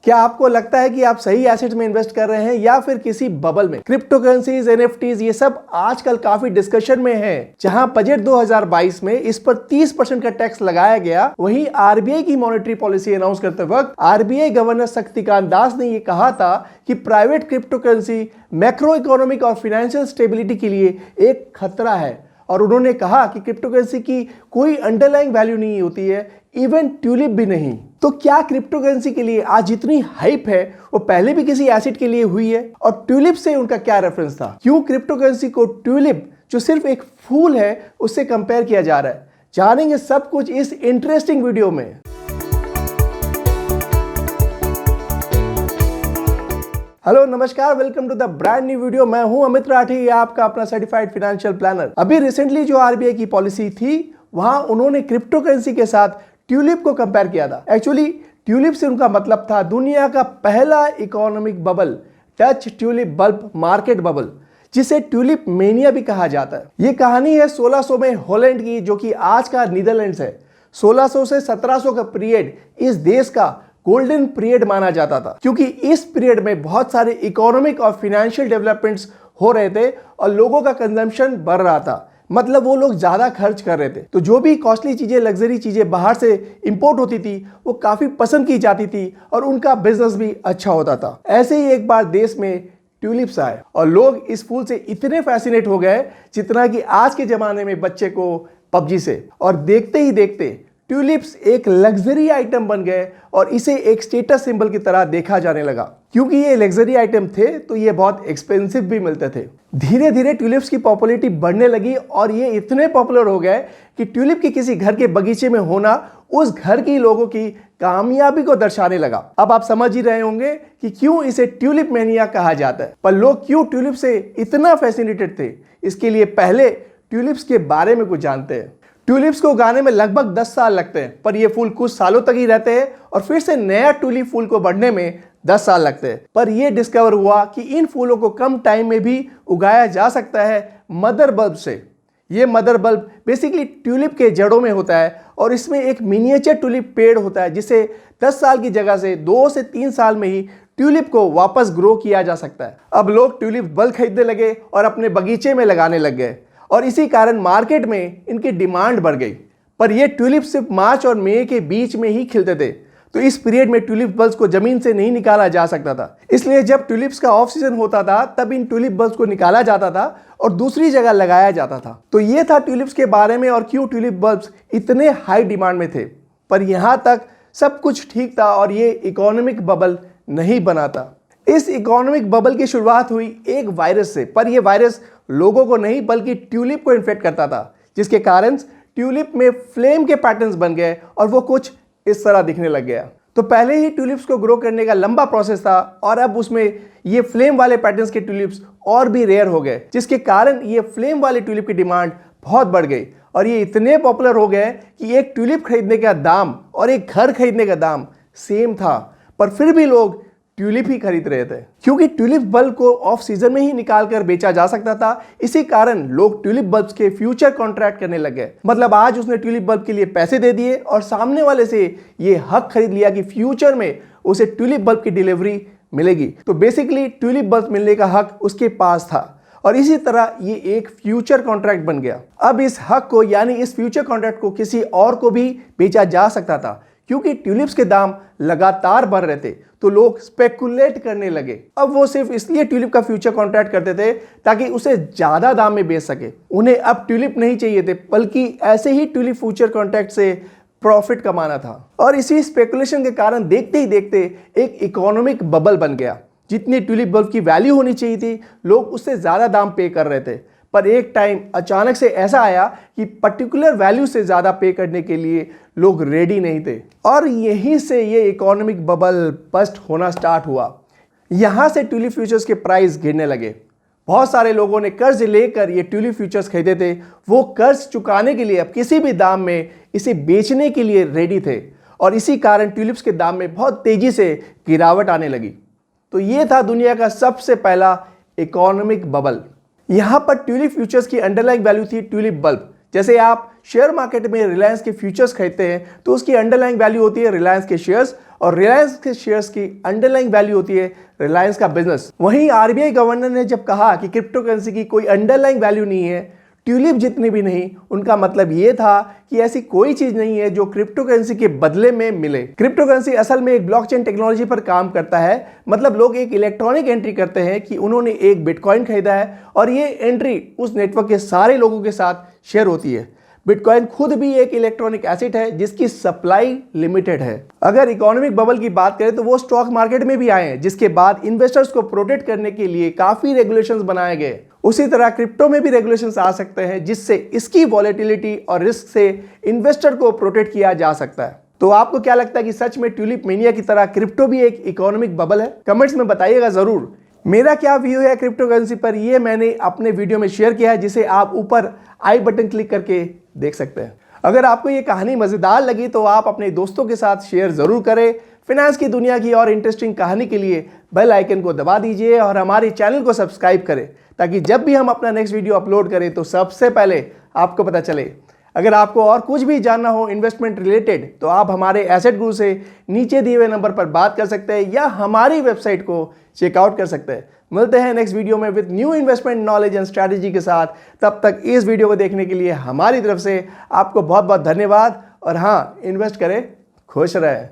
क्या आपको लगता है कि आप सही एसेट में इन्वेस्ट कर रहे हैं या फिर किसी बबल में? क्रिप्टो करेंसीज, एनएफटीज, ये सब आजकल काफी डिस्कशन में है। जहां बजट 2022 में इस पर 30% का टैक्स लगाया गया, वहीं आरबीआई की मॉनेटरी पॉलिसी अनाउंस करते वक्त आरबीआई गवर्नर शक्तिकांत दास ने यह कहा था कि private crypto currency macro economic और फाइनेंशियल स्टेबिलिटी के लिए एक खतरा है। और उन्होंने कहा कि क्रिप्टो करेंसी की कोई अंडरलाइंग वैल्यू नहीं होती है, इवन ट्यूलिप भी नहीं। तो क्या क्रिप्टो करेंसी के लिए आज जितनी हाइप है वो पहले भी किसी एसेट के लिए हुई है? और ट्यूलिप से उनका क्या रेफरेंस था? क्यों क्रिप्टो करेंसी को ट्यूलिप, जो सिर्फ एक फूल है, उससे कंपेयर किया जा रहा है? जानेंगे सब कुछ इस इंटरेस्टिंग वीडियो में। हेलो नमस्कार, welcome to the brand new video. मैं हूं अमित राठी, आपका अपना सर्टिफाइड फाइनेंशियल प्लानर। अभी रिसेंटली जो आरबीआई की पॉलिसी थी, वहां उन्होंने क्रिप्टो करेंसी के साथ ट्यूलिप को कंपेयर किया था। एक्चुअली ट्यूलिप से उनका मतलब था दुनिया का पहला economic bubble, Dutch tulip bulb market bubble, जिसे ट्यूलिप मेनिया भी कहा जाता है। यह कहानी है 1600 में हॉलैंड की, जो कि आज का नीदरलैंड्स है। 1600 से 1700 का पीरियड इस देश का गोल्डन पीरियड माना जाता था, क्योंकि इस पीरियड में बहुत सारे इकोनॉमिक और फाइनेंशियल डेवलपमेंट्स हो रहे थे और लोगों का कंजम्पशन बढ़ रहा था। मतलब वो लोग ज्यादा खर्च कर रहे थे, तो जो भी कॉस्टली चीजें, लग्जरी चीजें बाहर से इंपोर्ट होती थी, वो काफी पसंद की जाती थी और उनका बिजनेस भी अच्छा होता था। ऐसे ही एक बार देश में ट्यूलिप्स आए और लोग इस फूल से इतने फैसिनेट हो गए जितना कि आज के जमाने में बच्चे को पबजी से। और देखते ही देखते ट्यूलिप्स एक लग्जरी आइटम बन गए और इसे एक स्टेटस सिंबल की तरह देखा जाने लगा। क्योंकि ये लग्जरी आइटम थे तो ये बहुत एक्सपेंसिव भी मिलते थे। धीरे धीरे ट्यूलिप्स की पॉपुलैरिटी बढ़ने लगी और ये इतने पॉपुलर हो गए कि ट्यूलिप के किसी घर के बगीचे में होना उस घर की लोगों की कामयाबी को दर्शाने लगा। अब आप समझ ही रहे होंगे कि क्यों इसे ट्यूलिप मेनिया कहा जाता है। पर लोग क्यों ट्यूलिप से इतना फैसिनेटेड थे, इसके लिए पहले ट्यूलिप्स के बारे में कुछ जानते हैं। ट्यूलिप्स को उगाने में लगभग 10 साल लगते हैं, पर ये फूल कुछ सालों तक ही रहते हैं और फिर से नया ट्यूलिप फूल को बढ़ने में 10 साल लगते हैं। पर यह डिस्कवर हुआ कि इन फूलों को कम टाइम में भी उगाया जा सकता है मदर बल्ब से। ये मदर बल्ब बेसिकली ट्यूलिप के जड़ों में होता है और इसमें एक मिनिएचर ट्यूलिप पेड़ होता है, जिसे 10 साल की जगह से 2 से 3 साल में ही ट्यूलिप को वापस ग्रो किया जा सकता है। अब लोग ट्यूलिप बल्ब खरीदने लगे और अपने बगीचे में लगाने लग गए और इसी कारण मार्केट में इनकी डिमांड बढ़ गई। पर ये ट्यूलिप सिर्फ मार्च और मई के बीच में ही खिलते थे, तो इस पीरियड में ट्यूलिप बल्ब्स को जमीन से नहीं निकाला जा सकता था। इसलिए जब ट्यूलिप्स का ऑफ सीजन होता था तब इन ट्यूलिप बल्ब्स को निकाला जाता था और दूसरी जगह लगाया जाता था। तो ये था ट्यूलिप्स के बारे में और क्यों ट्यूलिप बल्ब्स इतने हाई डिमांड में थे। पर यहां तक सब कुछ ठीक था और ये इकोनॉमिक बबल नहीं बना था। इस इकोनॉमिक बबल की शुरुआत हुई एक वायरस से, पर यह वायरस लोगों को नहीं बल्कि ट्यूलिप को इन्फेक्ट करता था, जिसके कारण ट्यूलिप में फ्लेम के पैटर्न्स बन गए और वो कुछ इस तरह दिखने लग गया। तो पहले ही ट्यूलिप्स को ग्रो करने का लंबा प्रोसेस था और अब उसमें ये फ्लेम वाले पैटर्न्स के ट्यूलिप्स और भी रेयर हो गए, जिसके कारण ये फ्लेम वाले ट्यूलिप की डिमांड बहुत बढ़ गई और ये इतने पॉपुलर हो गए कि एक ट्यूलिप खरीदने का दाम और एक घर खरीदने का दाम सेम था। पर फिर भी लोग ट्यूलिप ही खरीद रहे थे, क्योंकि ट्यूलिप बल्ब को ऑफ सीजन में ही निकाल कर बेचा जा सकता था। इसी कारण लोग ट्यूलिप बल्ब्स के फ्यूचर कॉन्ट्रैक्ट करने लगे। मतलब आज उसने ट्यूलिप बल्ब के लिए पैसे दे दिए और सामने वाले से ये हक खरीद लिया कि फ्यूचर में उसे ट्यूलिप बल्ब की डिलीवरी मिलेगी। तो बेसिकली ट्यूलिप बल्ब मिलने का हक उसके पास था और इसी तरह ये एक फ्यूचर कॉन्ट्रैक्ट बन गया। अब इस हक को, यानी इस फ्यूचर कॉन्ट्रैक्ट को किसी और को भी बेचा जा सकता था। क्योंकि ट्यूलिप्स के दाम लगातार बढ़ रहे थे तो लोग स्पेकुलेट करने लगे। अब वो सिर्फ इसलिए ट्यूलिप का फ्यूचर कॉन्ट्रैक्ट करते थे ताकि उसे ज्यादा दाम में बेच सके। उन्हें अब ट्यूलिप नहीं चाहिए थे, बल्कि ऐसे ही ट्यूलिप फ्यूचर कॉन्ट्रैक्ट से प्रॉफिट कमाना था। और इसी स्पेकुलेशन के कारण देखते ही देखते एक इकोनॉमिक बबल बन गया। जितनी ट्यूलिप बल्ब की वैल्यू होनी चाहिए थी, लोग उससे ज्यादा दाम पे कर रहे थे। पर एक टाइम अचानक से ऐसा आया कि पर्टिकुलर वैल्यू से ज्यादा पे करने के लिए लोग रेडी नहीं थे और यहीं से ये इकोनॉमिक बबल बस्ट होना स्टार्ट हुआ। यहां से ट्यूलिप फ्यूचर्स के प्राइस गिरने लगे। बहुत सारे लोगों ने कर्ज लेकर ये ट्यूलिप फ्यूचर्स खरीदे थे। वो कर्ज चुकाने के लिए अब किसी भी दाम में इसे बेचने के लिए रेडी थे और इसी कारण ट्यूलिप्स के दाम में बहुत तेजी से गिरावट आने लगी। तो ये था दुनिया का सबसे पहला इकोनॉमिक बबल। यहां पर ट्यूलिप फ्यूचर्स की अंडरलाइंग वैल्यू थी ट्यूलिप बल्ब, जैसे आप शेयर मार्केट में रिलायंस के फ्यूचर्स खरीदते हैं तो उसकी अंडरलाइंग वैल्यू होती है रिलायंस के शेयर्स, और रिलायंस के शेयर्स की अंडरलाइंग वैल्यू होती है रिलायंस का बिजनेस। वहीं आरबीआई गवर्नर ने जब कहा कि क्रिप्टो करेंसी की कोई अंडरलाइंग वैल्यू नहीं है, ट्यूलिप जितनी भी नहीं, उनका मतलब यह था कि ऐसी कोई चीज नहीं है जो क्रिप्टो करेंसी के बदले में मिले। क्रिप्टो करेंसी असल में एक ब्लॉकचेन टेक्नोलॉजी पर काम करता है, मतलब लोग एक इलेक्ट्रॉनिक एंट्री करते हैं कि उन्होंने एक बिटकॉइन खरीदा है और ये एंट्री उस नेटवर्क के सारे लोगों के साथ शेयर होती है। बिटकॉइन खुद भी एक इलेक्ट्रॉनिक एसेट है जिसकी सप्लाई लिमिटेड है। अगर इकोनॉमिक बबल की बात करें तो वो स्टॉक मार्केट में भी आए हैं, जिसके बाद इन्वेस्टर्स को प्रोटेक्ट करने के लिए काफी रेगुलेशंस बनाए गए। उसी तरह क्रिप्टो में भी रेगुलेशंस आ सकते हैं जिससे इसकी वॉलेटिलिटी और रिस्क से इन्वेस्टर को प्रोटेक्ट किया जा सकता है। तो आपको क्या लगता है कि सच में ट्यूलिप मेनिया की तरह क्रिप्टो भी एक इकोनॉमिक बबल है? कमेंट्स में बताइएगा जरूर। मेरा क्या व्यू है क्रिप्टो करेंसी पर, ये मैंने अपने वीडियो में शेयर किया है, जिसे आप ऊपर आई बटन क्लिक करके देख सकते हैं। अगर आपको ये कहानी मजेदार लगी तो आप अपने दोस्तों के साथ शेयर जरूर करें। फाइनेंस की दुनिया की और इंटरेस्टिंग कहानी के लिए बेल आइकन को दबा दीजिए और हमारे चैनल को सब्सक्राइब करें, ताकि जब भी हम अपना नेक्स्ट वीडियो अपलोड करें तो सबसे पहले आपको पता चले। अगर आपको और कुछ भी जानना हो इन्वेस्टमेंट रिलेटेड तो आप हमारे एसेट गुरु से नीचे दिए हुए नंबर पर बात कर सकते हैं या हमारी वेबसाइट को चेकआउट कर सकते हैं। मिलते हैं नेक्स्ट वीडियो में with new investment knowledge and strategy के साथ। तब तक इस वीडियो को देखने के लिए हमारी तरफ से आपको बहुत बहुत धन्यवाद। और हाँ, इन्वेस्ट करें, खुश रहें।